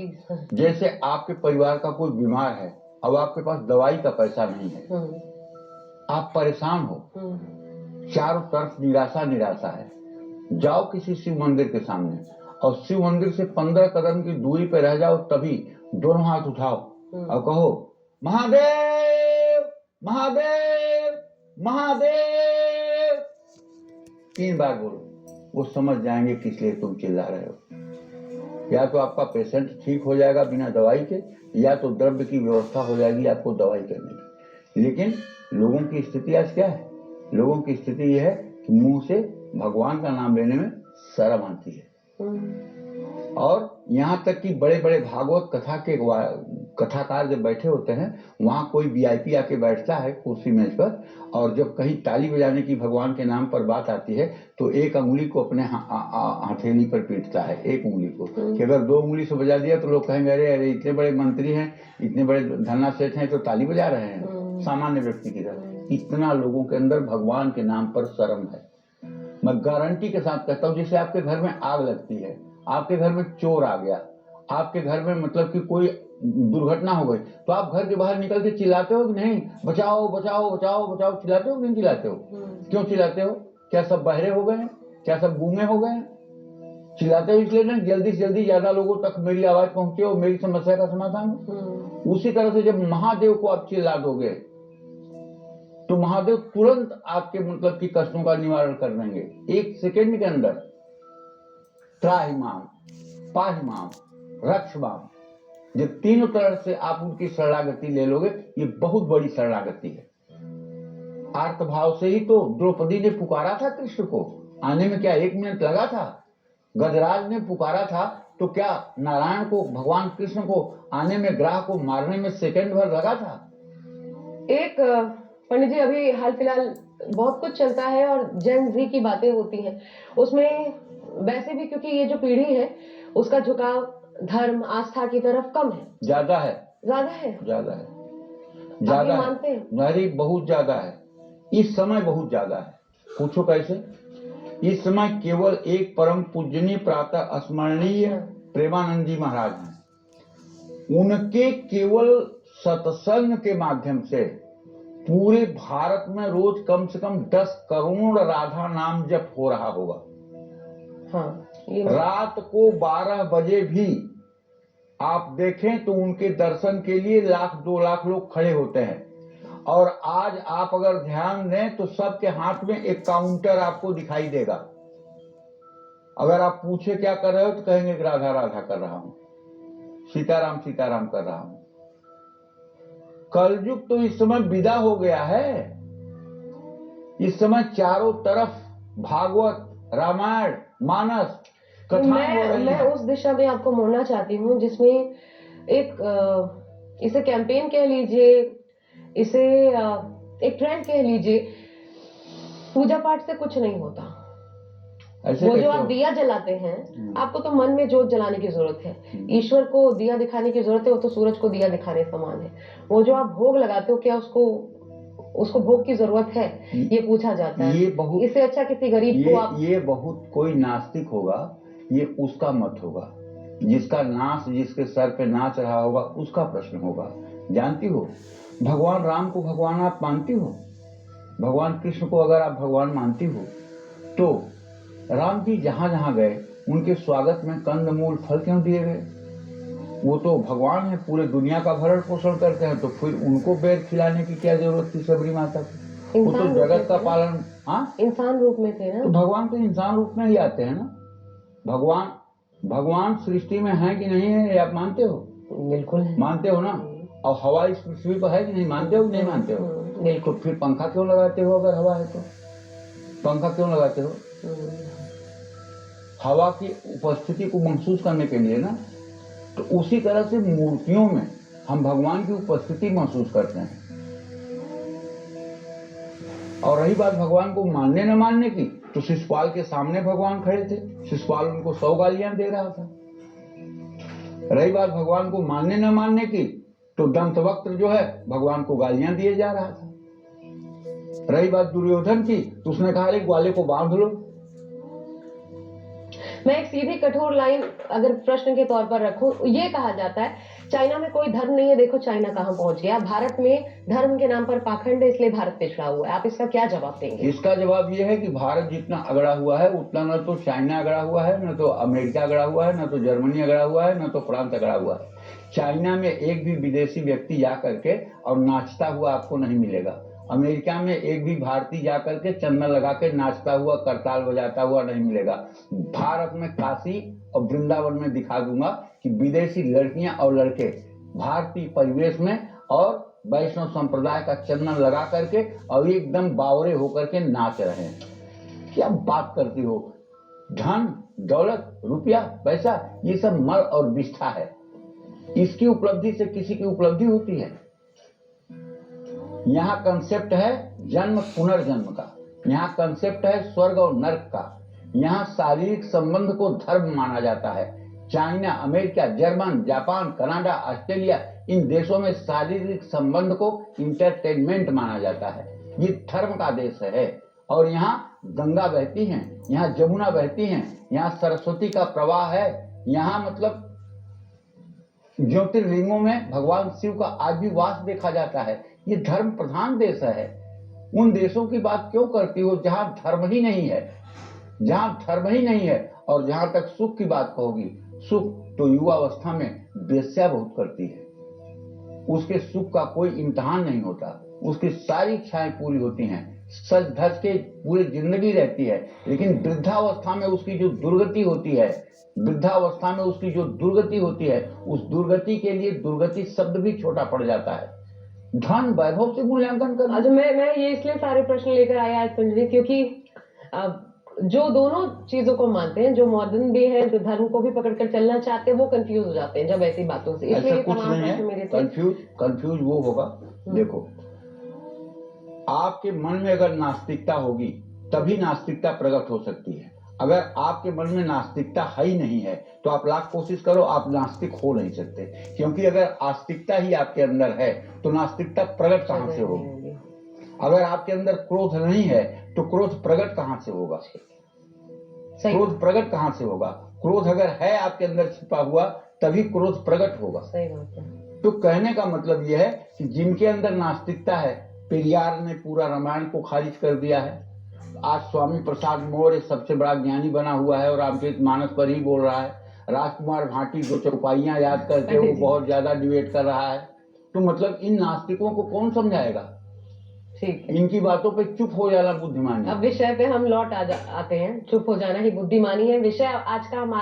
Please. जैसे आपके परिवार का कोई बीमार है, अब आपके पास दवाई का पैसा नहीं है, आप परेशान हो, चारों तरफ निराशा निराशा है, जाओ किसी शिव मंदिर के सामने और शिव मंदिर से 15 कदम की दूरी पे रह जाओ, तभी दोनों हाथ उठाओ और कहो महादेव महादेव महादेव, 3 बार बोलो। वो समझ जाएंगे किस लिए तुम चिल्ला रहे हो। या तो आपका पेशेंट ठीक हो जाएगा बिना दवाई के, या तो द्रव्य की व्यवस्था हो जाएगी आपको दवाई करने की। लेकिन लोगों की स्थिति आज क्या है? लोगों की स्थिति यह है कि मुंह से भगवान का नाम लेने में शर्म आती है। और यहाँ तक कि बड़े बड़े भागवत कथा के कथाकार जब बैठे होते हैं, वहां कोई वीआईपी आके बैठता है कुर्सी मेज पर, और जब कहीं ताली बजाने की भगवान के नाम पर बात आती है तो एक अंगुली को अपने हथेली पर पीटता है, एक उंगली को, कि अगर 2 उंगली से बजा दिया तो लोग कहेंगे अरे अरे इतने बड़े मंत्री हैं, इतने बड़े धन्ना सेठ हैं तो ताली बजा रहे हैं सामान्य व्यक्ति की तरह। इतना लोगों के अंदर भगवान के नाम पर शर्म है। मैं गारंटी के साथ कहता हूँ, जैसे आपके घर में आग लगती है, आपके घर में चोर आ गया, आपके घर में मतलब कि कोई दुर्घटना हो गई, तो आप घर के बाहर निकल के चिल्लाते हो कि नहीं, बचाओ बचाओ बचाओ बचाओ, चिल्लाते हो कि नहीं चिल्लाते हो? क्यों चिल्लाते हो? क्या सब बहरे हो गए हैं? क्या सब गूंगे हो गए हैं? चिल्लाते हो इसलिए ना जल्दी से जल्दी ज्यादा लोगों तक मेरी आवाज पहुंचे और मेरी समस्या का समाधान। उसी तरह से जब महादेव को आप चिल्ला दोगे तो महादेव तुरंत आपके मतलब की कष्टों का निवारण कर देंगे 1 सेकेंड के अंदर। त्राहिमाम, पाहिमाम, रक्षमाम, जब तीनों तरह से आप उनकी शरणागति ले लोगे, ये बहुत बड़ी शरणागति है। आर्त भाव से ही तो द्रौपदी ने पुकारा था कृष्ण को, आने में क्या 1 मिनट लगा था? गजराज ने पुकारा था तो क्या नारायण को, भगवान कृष्ण को आने में, ग्राह को मारने में सेकंड भर लगा था? एक पंडित जी, अभी हाल फिलहाल बहुत कुछ चलता है और जेन जी की बातें होती हैं, उसमें वैसे भी क्योंकि ये जो पीढ़ी है उसका झुकाव धर्म आस्था की तरफ कम है, ज्यादा है, ज्यादा है, ज्यादा है, आप ये मानते हैं? नहीं, बहुत ज्यादा है। इस समय बहुत ज्यादा है। पूछो कैसे? इस समय केवल एक परम पूजनीय प्रातः स्मरणीय प्रेमानंद जी महाराज हैं, उनके केवल सत्संग के माध्यम से पूरे भारत में रोज कम से कम 10 करोड़ राधा नाम जप हो रहा होगा। रात को 12 बजे भी आप देखें तो उनके दर्शन के लिए 1-2 लाख लोग खड़े होते हैं। और आज आप अगर ध्यान दें तो सबके हाथ में एक काउंटर आपको दिखाई देगा। अगर आप पूछे क्या कर रहे हो तो कहेंगे राधा राधा कर रहा हूं, सीताराम सीताराम कर रहा हूं। कलयुग तो इस समय विदा हो गया है। इस समय चारों तरफ भागवत, रामायण, मानस कथाएं हो रही हैं। मैं उस दिशा में आपको मोड़ना चाहती हूँ जिसमें इसे कैंपेन कह लीजिए, इसे एक ट्रेंड कह लीजिए, पूजा पाठ से कुछ नहीं होता। वो जो आप दिया जलाते हैं, आपको तो मन में जोत जलाने की जरूरत है, ईश्वर को दिया दिखाने की जरूरत है, वो तो सूरज को दिया दिखाने समान है। वो जो आप भोग लगाते हो, क्या उसको भोग की जरूरत है, ये पूछा जाता है। इससे अच्छा किसी गरीब को आप, ये बहुत कोई नास्तिक होगा, ये उसका मत होगा, जिसका नाश जिसके सर पे नाच रहा होगा उसका प्रश्न होगा। जानती हो, भगवान राम को भगवान आप मानती हो? भगवान कृष्ण को अगर आप भगवान मानती हो तो राम जी जहां जहां गए उनके स्वागत में कंदमूल फल क्यों दिए गए? वो तो भगवान है, पूरे दुनिया का भरण पोषण करते हैं, तो फिर उनको बेर खिलाने की क्या जरूरत थी सबरी माता को? वो तो जगत का पालन, इंसान रूप में थे ना। तो भगवान तो इंसान रूप में ही आते हैं ना। भगवान सृष्टि में है कि नहीं है, आप मानते हो? बिल्कुल है। मानते हो ना? और हवा इस पृथ्वी पर है कि नहीं, मानते हो कि नहीं मानते हो? तो फिर पंखा क्यों लगाते हो? अगर हवा है तो पंखा क्यों लगाते हो? हवा की उपस्थिति को महसूस करने के लिए ना। तो उसी तरह से मूर्तियों में हम भगवान की उपस्थिति महसूस करते हैं। और रही बात भगवान को मानने न मानने की, तो शिशुपाल के सामने भगवान खड़े थे, शिशुपाल उनको 100 गालियां दे रहा था। रही बात भगवान को मानने न मानने की, तो दंतवक्त्र जो है भगवान को गालियां दिए जा रहा था। रही बात दुर्योधन की, तो उसने कहा ग्वाले को बांध लो। मैं एक सीधी कठोर लाइन अगर प्रश्न के तौर पर रखूं, ये कहा जाता है चाइना में कोई धर्म नहीं है, देखो चाइना कहां पहुंच गया। भारत में धर्म के नाम पर पाखंड है, इसलिए भारत पिछड़ा हुआ है। आप इसका क्या जवाब देंगे? इसका जवाब ये है कि भारत जितना अगड़ा हुआ है उतना न तो चाइना अगड़ा हुआ है, न तो अमेरिका अगड़ा हुआ है, न तो जर्मनी अगड़ा हुआ है, न तो फ्रांस अगड़ा हुआ है। चाइना में एक भी विदेशी व्यक्ति जा करके और नाचता हुआ आपको नहीं मिलेगा। अमेरिका में एक भी भारतीय जा करके चंदन लगा के नाचता हुआ, करताल बजाता हुआ नहीं मिलेगा। भारत में काशी और वृंदावन में दिखा दूंगा कि विदेशी लड़कियां और लड़के भारतीय परिवेश में और वैष्णव संप्रदाय का चंदन लगा करके और एकदम बावरे होकर के नाच रहे हैं। क्या बात करती हो? धन, दौलत, रुपया, पैसा, ये सब मल और विष्ठा है। इसकी उपलब्धि से किसी की उपलब्धि होती है? यहाँ कंसेप्ट है जन्म पुनर्जन्म का, यहाँ कंसेप्ट है स्वर्ग और नर्क का, यहाँ शारीरिक संबंध को धर्म माना जाता है। China, America, German, Japan, Canada, Australia, इन देशों में शारीरिक संबंध को इंटरटेनमेंट माना जाता है। ये धर्म का देश है। और यहाँ गंगा बहती है, यहाँ जमुना बहती है, यहाँ सरस्वती का प्रवाह है, यहाँ मतलब ज्योतिर्लिंगों में भगवान शिव का आज भी वास देखा जाता है। ये धर्म प्रधान देश है। उन देशों की बात क्यों करती हो जहां धर्म ही नहीं है, जहां धर्म ही नहीं है। और जहां तक सुख की बात कहोगी, सुख तो युवावस्था में वेश्या बहुत करती है, उसके सुख का कोई इम्तिहान नहीं होता, उसकी सारी इच्छाएं पूरी होती हैं, सज धज के पूरी जिंदगी रहती है। लेकिन वृद्धावस्था में उसकी जो दुर्गति होती है, वृद्धावस्था में उसकी जो दुर्गति होती है, उस दुर्गति के लिए दुर्गति शब्द भी छोटा पड़ जाता है। धन वैभव से मूल्यांकन करना। अच्छा, मैं ये इसलिए सारे प्रश्न लेकर आया आज पंडित, क्योंकि जो दोनों चीजों को मानते हैं, जो मॉडर्न भी है, जो धर्म को भी पकड़कर चलना चाहते हैं, वो कंफ्यूज हो जाते हैं जब ऐसी बातों से। इसलिए कुछ नहीं है, कंफ्यूज वो होगा। देखो, आपके मन में अगर नास्तिकता होगी तभी नास्तिकता प्रकट हो सकती है। अगर आपके मन में नास्तिकता है ही नहीं है तो आप लाख कोशिश करो, आप नास्तिक हो नहीं सकते। क्योंकि अगर आस्तिकता ही आपके अंदर है तो नास्तिकता प्रकट कहां से होगी? अगर आपके अंदर क्रोध नहीं है तो क्रोध प्रकट कहां से होगा? क्रोध प्रकट कहां से होगा? क्रोध अगर है आपके अंदर छिपा हुआ तभी क्रोध प्रकट होगा। सही बात है। तो कहने का मतलब यह है कि जिनके अंदर नास्तिकता है, पेरियार ने पूरा रामायण को खारिज कर दिया है। आज स्वामी प्रसाद मौर्य सबसे बड़ा ज्ञानी बना हुआ है और रामचरितमानस पर ही बोल रहा है। राजकुमार भाटी जो चौपाइयां याद करके वो बहुत ज्यादा डिबेट कर रहा है। तो मतलब इन नास्तिकों को कौन समझाएगा? ठीक है, इनकी बातों पे चुप हो जाना बुद्धिमानी। अब विषय पे हम लौट आते हैं। चुप हो जाना ही बुद्धिमानी है। विषय आज का हमारा